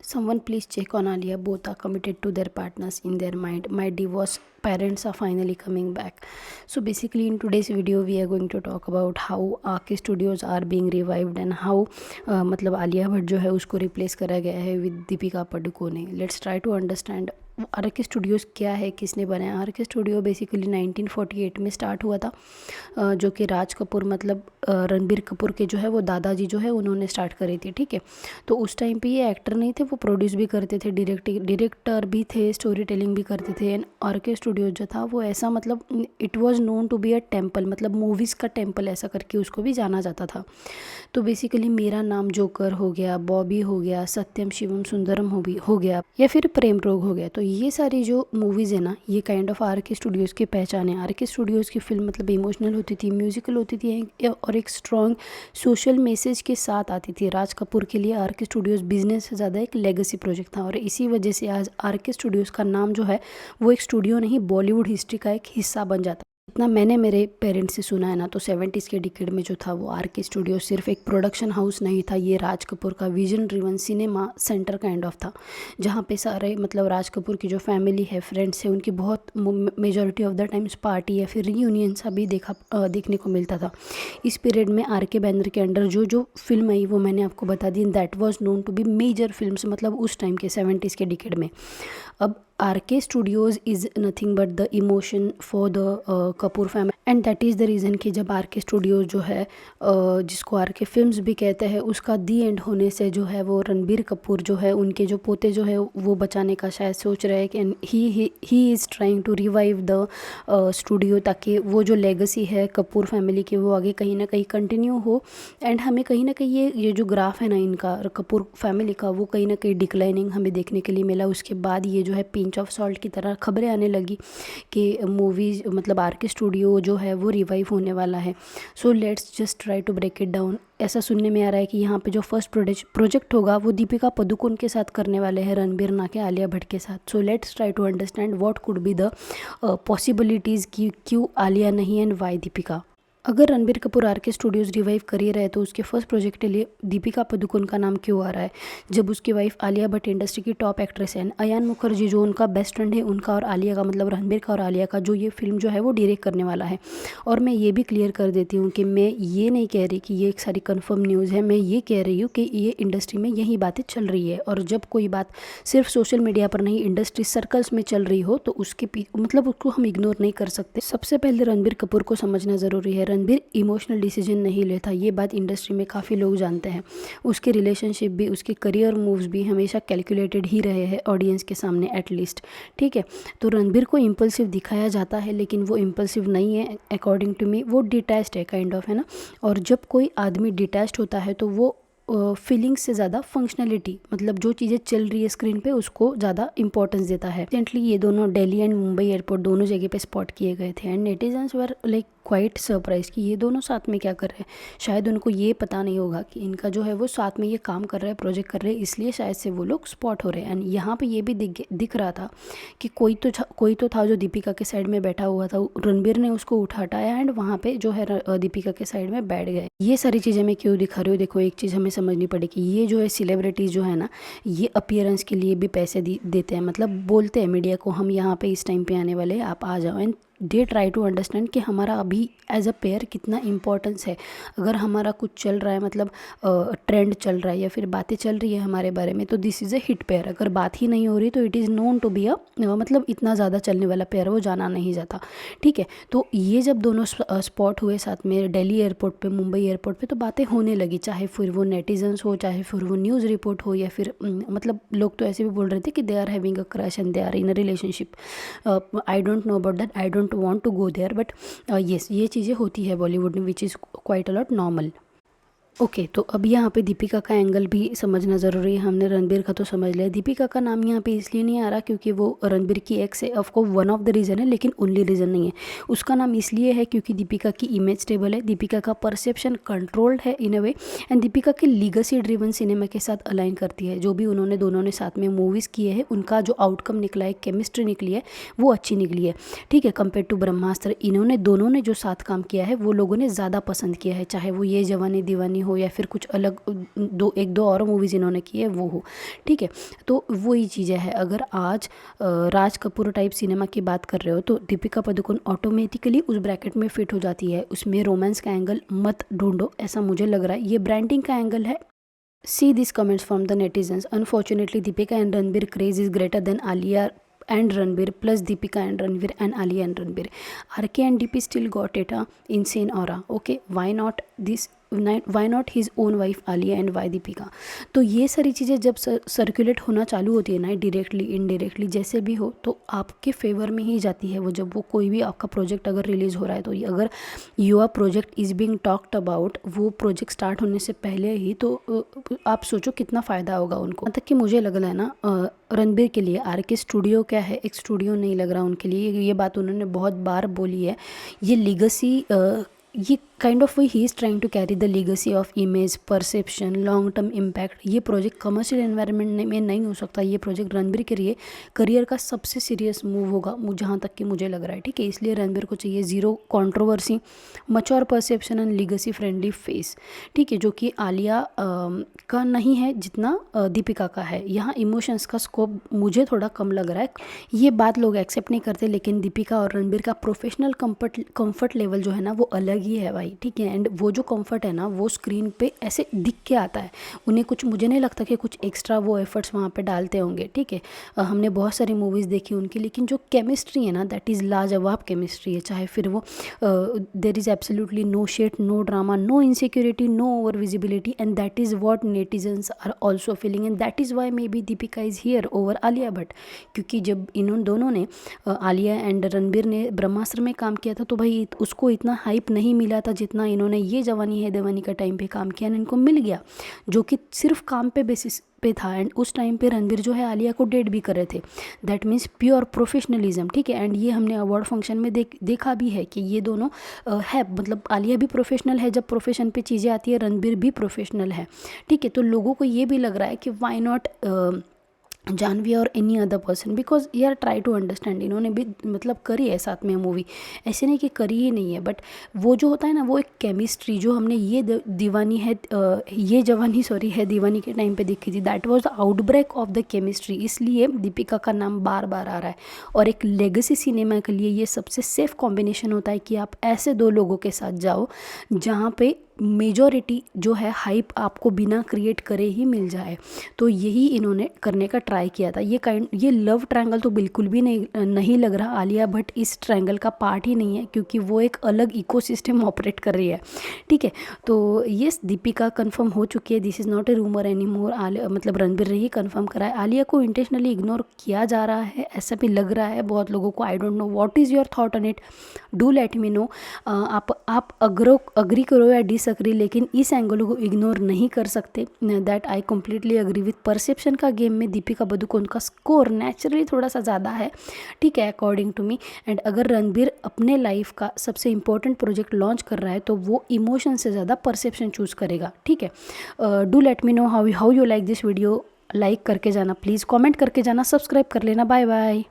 Someone please check on Alia. Both are committed to their partners in their mind. My divorced parents are finally coming back. So basically in today's video we are going to talk about how RK Studios are being revived and how मतलब आलिया भट्ट जो है उसको replace करा गया है with Deepika Padukone. Let's try to understand RK studios क्या है, किसने बनाया. RK स्टूडियो बेसिकली 1948 में स्टार्ट हुआ था, जो कि राज कपूर मतलब रणबीर कपूर के जो है वो दादाजी जो है उन्होंने स्टार्ट करी थी. ठीक है, तो उस टाइम पे ये एक्टर नहीं थे, वो प्रोड्यूस भी करते थे, डायरेक्टर भी थे, स्टोरी टेलिंग भी करते थे. एंड RK स्टूडियो जो था वो ऐसा मतलब it was known to be a temple, मतलब मूवीज़ का टेम्पल ऐसा करके उसको भी जाना जाता था. तो बेसिकली मेरा नाम जोकर हो गया, बॉबी हो गया, सत्यम शिवम सुंदरम हो गया या फिर प्रेम रोग हो गया, तो ये सारी जो मूवीज़ है ना, ये काइंड ऑफ RK स्टूडियोज़ की पहचान है. RK स्टूडियोज़ की फिल्म मतलब इमोशनल होती थी, म्यूजिकल होती थी और एक स्ट्रॉन्ग सोशल मैसेज के साथ आती थी. राज कपूर के लिए RK स्टूडियोज़ बिजनेस से ज़्यादा एक लेगेसी प्रोजेक्ट था और इसी वजह से आज RK स्टूडियोज़ का नाम जो है वो एक स्टूडियो नहीं, बॉलीवुड हिस्ट्री का एक हिस्सा बन जाता. इतना मैंने मेरे पेरेंट्स से सुना है ना, तो 70s के डिकेड में जो था वो RK स्टूडियो सिर्फ एक प्रोडक्शन हाउस नहीं था, ये राज कपूर का vision driven cinema centre kind of था, जहाँ पे सारे मतलब राज कपूर की जो फैमिली है, फ्रेंड्स है, उनकी बहुत majority of the times party या फिर रीयूनियन सा भी देखने को मिलता था. इस पीरियड में RK बैनर के अंडर जो जो फिल्म आई वो मैंने आपको बता दी, that was known to be major films, मतलब उस टाइम के 70s के डिकेड में. अब RK Studios is nothing but the emotion for the Kapoor family and that is the reason कि जब RK स्टूडियोज़ जो है जिसको RK फिल्म्स भी कहते हैं, उसका दी एंड होने से जो है वो रणबीर कपूर जो है उनके जो पोते जो है वो बचाने का शायद सोच रहे हैं कि he is trying to revive the studio, ताकि वो जो लेगेसी है कपूर फैमिली की वो आगे कहीं ना कहीं कंटिन्यू हो. एंड हमें कहीं ना कहीं ये जो ग्राफ है ना इनका कपूर फैमिली का, वो कहीं ना कहीं डिक्लाइनिंग हमें देखने के लिए मिला. उसके बाद ये जो है पिंच ऑफ सॉल्ट की तरह खबरें आने लगी कि मूवीज़ मतलब RK स्टूडियो जो है वो रिवाइव होने वाला है. So let's just try to break it down. ऐसा सुनने में आ रहा है कि यहाँ पे जो फर्स्ट प्रोजेक्ट होगा वो दीपिका पादुकोण के साथ करने वाले हैं, रणबीर ना के आलिया भट्ट के साथ. So let's try to understand what could be the possibilities कि क्यों आलिया नहीं एंड वाई दीपिका. अगर Ranbir Kapoor RK studios revive कर ही रहे तो उसके फर्स्ट प्रोजेक्ट के लिए दीपिका पादुकोण का नाम क्यों आ रहा है, जब उसकी वाइफ आलिया भट्ट इंडस्ट्री की टॉप एक्ट्रेस है. अयान मुखर्जी जो उनका बेस्ट फ्रेंड है, उनका और आलिया का मतलब रणबीर का और आलिया का जो ये फिल्म जो है वो डायरेक्ट करने वाला है. और मैं ये भी क्लियर कर देती हूँ कि मैं ये नहीं कह रही कि ये एक सारी कन्फर्म न्यूज़ है, मैं ये कह रही हूँ कि ये इंडस्ट्री में यही बातें चल रही है. और जब कोई बात सिर्फ सोशल मीडिया पर नहीं, इंडस्ट्री सर्कल्स में चल रही हो तो उसके मतलब उसको हम इग्नोर नहीं कर सकते. सबसे पहले रणबीर कपूर को समझना ज़रूरी है, रणबीर इमोशनल डिसीजन नहीं लेता, ये बात इंडस्ट्री में काफ़ी लोग जानते हैं. उसके रिलेशनशिप भी, उसके करियर मूव्स भी हमेशा कैलकुलेटेड ही रहे हैं ऑडियंस के सामने एटलीस्ट. ठीक है, तो रणबीर को इम्पल्सिव दिखाया जाता है लेकिन वो इम्पल्सिव नहीं है अकॉर्डिंग टू मी, वो डिटैच्ड है काइंड ऑफ, है ना. और जब कोई आदमी डिटैच्ड होता है तो वो फीलिंग्स से ज़्यादा फंक्शनलिटी, मतलब जो चीज़ें चल रही है स्क्रीन पे उसको ज़्यादा इंपॉर्टेंस देता है. रिसेंटली ये दोनों दिल्ली एंड मुंबई एयरपोर्ट दोनों जगह पे स्पॉट किए गए थे and netizens were like quite surprise कि ये दोनों साथ में क्या कर रहे हैं. शायद उनको ये पता नहीं होगा कि इनका जो है वो साथ में ये काम कर रहे हैं, प्रोजेक्ट कर रहे हैं, इसलिए शायद से वो लोग स्पॉट हो रहे हैं. एंड यहाँ पे ये भी दिख रहा था कि कोई तो था जो दीपिका के साइड में बैठा हुआ था, रणबीर ने उसको हटाया एंड वहाँ पे जो है दीपिका के साइड में बैठ गए. ये सारी चीज़ें मैं क्यों दिखा रही हूँ, देखो एक चीज़ हमें समझनी पड़ेगी, ये जो है सेलिब्रिटीज़ जो है ना, ये अपीयरेंस के लिए भी पैसे देते हैं, मतलब बोलते हैं मीडिया को हम यहाँ पे इस टाइम पे आने वाले हैं, आप आ जाओ. And they try to understand कि हमारा अभी एज अ पेयर कितना इंपॉर्टेंस है. अगर हमारा कुछ चल रहा है, मतलब ट्रेंड चल रहा है या फिर बातें चल रही है हमारे बारे में, तो this is a hit pair. अगर बात ही नहीं हो रही तो it is known to be a मतलब इतना ज़्यादा चलने वाला पेयर, वो जाना नहीं जाता. ठीक है, तो ये जब दोनों स्पॉट हुए साथ में दिल्ली एयरपोर्ट पे, मुंबई एयरपोर्ट पे, तो बातें होने लगी, चाहे फिर वो नेटिजन्स हो, चाहे फिर वो न्यूज़ रिपोर्ट हो, या फिर मतलब लोग तो ऐसे भी बोल रहे थे कि they are having a crush and they are in a relationship. I don't know about that, I don't want to go there, but yes, ये चीज़ें होती है बॉलीवुड में which is quite a lot normal. Okay, तो अब यहाँ पे दीपिका का एंगल भी समझना ज़रूरी है. हमने रणबीर का तो समझ लिया, दीपिका का नाम यहाँ पे इसलिए नहीं आ रहा क्योंकि वो रणबीर की एक्स है. Of course one of the reason है लेकिन ओनली रीज़न नहीं है. उसका नाम इसलिए है क्योंकि दीपिका की इमेज स्टेबल है, दीपिका का परसेप्शन कंट्रोल्ड है इन अ वे, एंड दीपिका की लीगेसी ड्रिवन सिनेमा के साथ अलाइन करती है. जो भी दोनों ने साथ में मूवीज़ किए हैं, उनका जो आउटकम निकला है, केमिस्ट्री निकली है, वो अच्छी निकली है. ठीक है, कंपेयर टू ब्रह्मास्त्र, दोनों ने जो साथ काम किया है वो लोगों ने ज़्यादा पसंद किया है, चाहे वो ये जवानी दीवानी हो या फिर कुछ अलग एक दो और मूवीज़ इन्होंने की है वो हो, ठीक है। तो वही चीज़ें है, अगर आज राज कपूर टाइप सिनेमा की बात कर रहे हो तो दीपिका पादुकोण ऑटोमेटिकली उस ब्रैकेट में फिट हो जाती है। उसमें रोमांस का एंगल मत ढूंढो, ऐसा मुझे लग रहा है, ये ब्रांडिंग का एंगल है। See these comments from the netizens. Unfortunately, Deepika and Ranbir craze is greater than Alia and Ranbir plus Deepika and Ranbir and Alia and Ranbir. RK and DP still got it, insane aura. Okay, why not this? Why not his own wife Alia and why Deepika. तो ये सारी चीज़ें जब circulate होना चालू होती है ना, डायरेक्टली इनडायरेक्टली जैसे भी हो, तो आपके फेवर में ही जाती है वो। जब वो कोई भी आपका प्रोजेक्ट अगर रिलीज़ हो रहा है, तो ये अगर your project is being talked about, वो प्रोजेक्ट स्टार्ट होने से पहले ही, तो आप सोचो कितना फ़ायदा होगा उनको। यहाँ तक कि मुझे लग रहा है ना, रणबीर के लिए RK स्टूडियो क्या है, एक स्टूडियो नहीं लग रहा उनके लिए। ये बात उन्होंने बहुत बार बोली है। ये लीगेसी, ये kind of he is trying to carry the legacy of image, perception, long term impact. ये प्रोजेक्ट कमर्शियल एनवायरनमेंट में नहीं हो सकता। ये प्रोजेक्ट रणबीर के लिए करियर का सबसे सीरियस मूव होगा, जहाँ तक कि मुझे लग रहा है, ठीक है। इसलिए रणबीर को चाहिए zero controversy, mature perception and legacy friendly face, ठीक है, जो कि आलिया का नहीं है जितना दीपिका का है। यहाँ इमोशंस का स्कोप मुझे थोड़ा कम लग रहा है। ये बात लोग एक्सेप्ट नहीं करते, लेकिन दीपिका और रणबीर का प्रोफेशनल कंफर्ट लेवल जो है ना, वो अलग ही है भाई, ठीक है। एंड वो जो कंफर्ट है ना, वो स्क्रीन पे ऐसे दिख के आता है। उन्हें कुछ, मुझे नहीं लगता कि कुछ एक्स्ट्रा वो एफर्ट्स वहाँ पे डालते होंगे, ठीक है। हमने बहुत सारी मूवीज़ देखी उनकी, लेकिन जो केमिस्ट्री है ना, दैट इज़ लाजवाब केमिस्ट्री है। चाहे फिर वो there is absolutely no shade, no drama, no insecurity, no over visibility, and that is what netizens are also feeling, and that is why maybe Deepika is here over Alia Bhatt. क्योंकि जब इन दोनों ने, Alia and Ranbir ने ब्रह्मास्त्र में काम किया था, तो भाई उसको इतना हाइप नहीं मिला था जितना इन्होंने ये जवानी है दीवानी का टाइम पे काम किया, इनको मिल गया, जो कि सिर्फ काम पे बेसिस पे था। एंड उस टाइम पे रणबीर जो है आलिया को डेट भी कर रहे थे। दैट मीन्स प्योर प्रोफेशनलिज्म, ठीक है। एंड ये हमने अवार्ड फंक्शन में देखा भी है कि ये दोनों है, मतलब आलिया भी प्रोफेशनल है, जब प्रोफेशन पे चीज़ें आती है, रणबीर भी प्रोफेशनल है, ठीक है। तो लोगों को ये भी लग रहा है कि वाई नॉट जानवी और एनी अदर पर्सन, बिकॉज यार ट्राई टू अंडरस्टैंड, इन्होंने भी मतलब करी है साथ में मूवी, ऐसे नहीं कि करी ही नहीं है, बट वो जो होता है ना, वो एक केमिस्ट्री जो हमने ये दीवानी है, ये जवानी सॉरी है दीवानी के टाइम पे देखी थी, that was the outbreak of the chemistry. इसलिए दीपिका का नाम बार बार आ रहा है। और एक लेगेसी सिनेमा के लिए ये सबसे सेफ कॉम्बिनेशन होता है कि आप ऐसे दो लोगों के साथ जाओ जहाँ पे मेजॉरिटी जो है हाइप आपको बिना क्रिएट करे ही मिल जाए। तो यही इन्होंने करने का ट्राई किया था। ये लव ट्रायंगल तो बिल्कुल भी नहीं लग रहा। आलिया भट्ट इस ट्रायंगल का पार्ट ही नहीं है, क्योंकि वो एक अलग इकोसिस्टम ऑपरेट कर रही है, ठीक है। तो ये दीपिका कंफर्म हो चुकी है, this is not a rumour any more. मतलब रणबीर ने ही कंफर्म करा है। आलिया को इंटेंशनली इग्नोर किया जा रहा है, ऐसा भी लग रहा है बहुत लोगों को। आई don't know what is your thought on it, do let me no. आप अग्री करो या डिसअग्री, लेकिन इस एंगल को इग्नोर नहीं कर सकते। That I completely agree with. Perception का गेम में दीपिका पादुकोण का स्कोर नेचुरली थोड़ा सा ज़्यादा है, ठीक है, अकॉर्डिंग टू मी। एंड अगर रणबीर अपने लाइफ का सबसे इंपॉर्टेंट प्रोजेक्ट लॉन्च कर रहा है, तो वो इमोशन से ज़्यादा परसेप्शन चूज़ करेगा, ठीक है। Do let me know how you like this video. Like करके जाना प्लीज़, कमेंट करके जाना, सब्सक्राइब कर लेना। Bye bye.